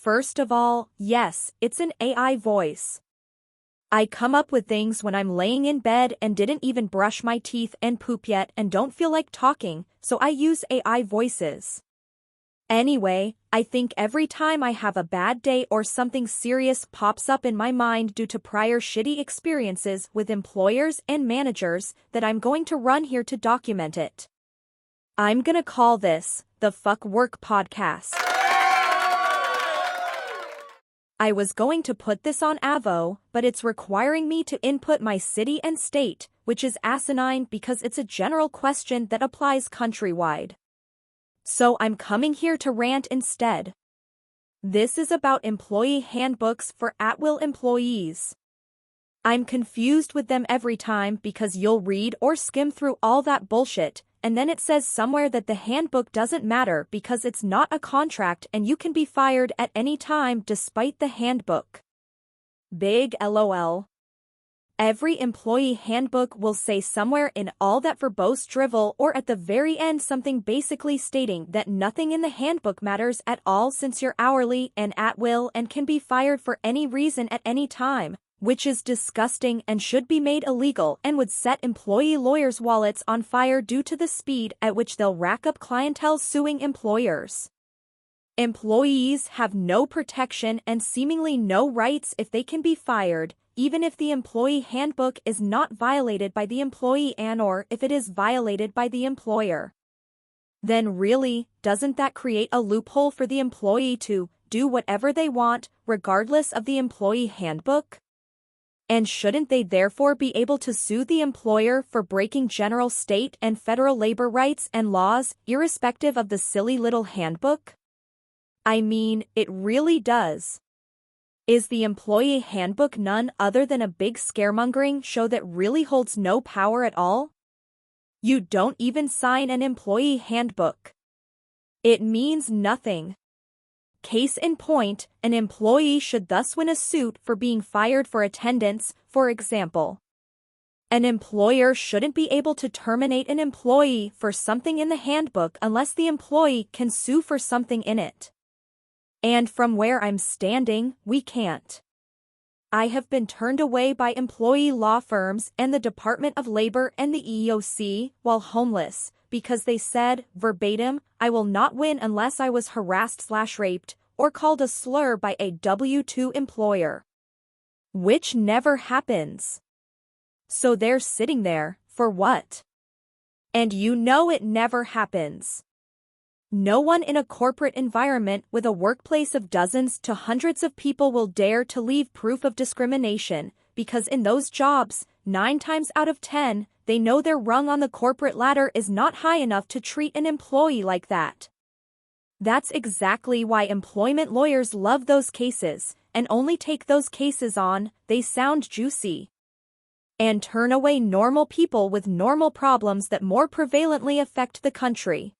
First of all, yes, it's an AI voice. I come up with things when I'm laying in bed and didn't even brush my teeth and poop yet and don't feel like talking, so I use AI voices. Anyway, I think every time I have a bad day or something serious pops up in my mind due to prior shitty experiences with employers and managers that I'm going to run here to document it. I'm gonna call this the Fuck Work Podcast. I was going to put this on Avo, but it's requiring me to input my city and state, which is asinine because it's a general question that applies countrywide. So I'm coming here to rant instead. This is about employee handbooks for at-will employees. I'm confused with them every time because you'll read or skim through all that bullshit, and then it says somewhere that the handbook doesn't matter because it's not a contract and you can be fired at any time despite the handbook. Big LOL. Every employee handbook will say somewhere in all that verbose drivel or at the very end something basically stating that nothing in the handbook matters at all since you're hourly and at will and can be fired for any reason at any time, which is disgusting and should be made illegal and would set employee lawyers' wallets on fire due to the speed at which they'll rack up clientele suing employers. Employees have no protection and seemingly no rights if they can be fired, even if the employee handbook is not violated by the employee and/or if it is violated by the employer. Then really, doesn't that create a loophole for the employee to do whatever they want, regardless of the employee handbook? And shouldn't they therefore be able to sue the employer for breaking general state and federal labor rights and laws, irrespective of the silly little handbook? I mean, it really does. Is the employee handbook none other than a big scaremongering show that really holds no power at all? You don't even sign an employee handbook. It means nothing. Case in point, an employee should thus win a suit for being fired for attendance, for example. An employer shouldn't be able to terminate an employee for something in the handbook unless the employee can sue for something in it. And from where I'm standing, we can't. I have been turned away by employee law firms and the Department of Labor and the EEOC while homeless, because they said, verbatim, I will not win unless I was harassed/raped, or called a slur by a W-2 employer. Which never happens. So they're sitting there, for what? And you know it never happens. No one in a corporate environment with a workplace of dozens to hundreds of people will dare to leave proof of discrimination, because in those jobs, 9 times out of 10, they know their rung on the corporate ladder is not high enough to treat an employee like that. That's exactly why employment lawyers love those cases, and only take those cases on, they sound juicy. And turn away normal people with normal problems that more prevalently affect the country.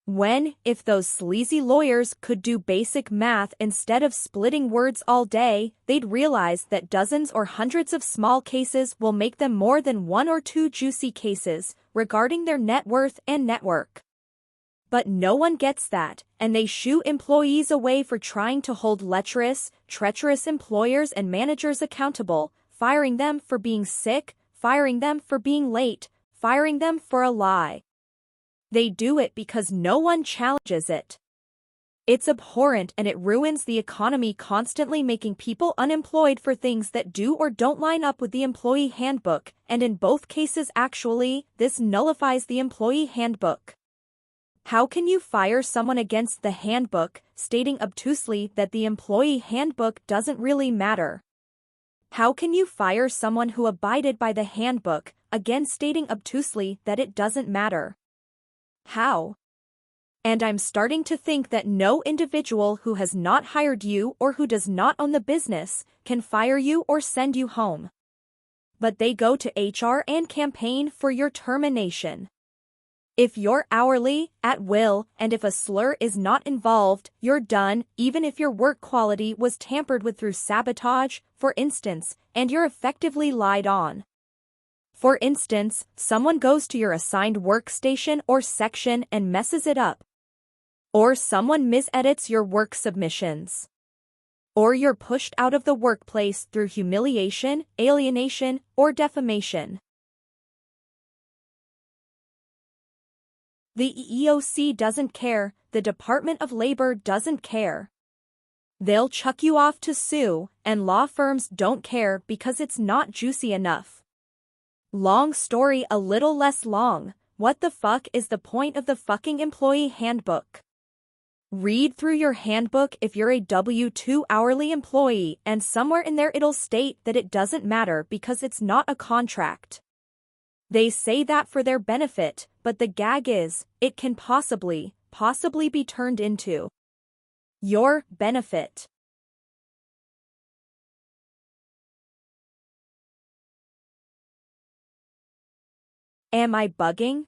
When, if those sleazy lawyers could do basic math instead of splitting words all day, they'd realize that dozens or hundreds of small cases will make them more than 1 or 2 juicy cases regarding their net worth and network. But no one gets that, and they shoo employees away for trying to hold lecherous, treacherous employers and managers accountable, firing them for being sick, firing them for being late, firing them for a lie. They do it because no one challenges it. It's abhorrent and it ruins the economy, constantly making people unemployed for things that do or don't line up with the employee handbook, and in both cases actually, this nullifies the employee handbook. How can you fire someone against the handbook, stating obtusely that the employee handbook doesn't really matter? How can you fire someone who abided by the handbook, again stating obtusely that it doesn't matter? How? And I'm starting to think that no individual who has not hired you or who does not own the business can fire you or send you home. But they go to HR and campaign for your termination. If you're hourly, at will, and if a slur is not involved, you're done, even if your work quality was tampered with through sabotage, for instance, and you're effectively lied on. For instance, someone goes to your assigned workstation or section and messes it up. Or someone misedits your work submissions. Or you're pushed out of the workplace through humiliation, alienation, or defamation. The EEOC doesn't care, the Department of Labor doesn't care. They'll chuck you off to sue, and law firms don't care because it's not juicy enough. Long story a little less long, what the fuck is the point of the fucking employee handbook? Read through your handbook if you're a W-2 hourly employee, and somewhere in there it'll state that it doesn't matter because it's not a contract. They say that for their benefit, but the gag is, it can possibly be turned into your benefit. Am I bugging?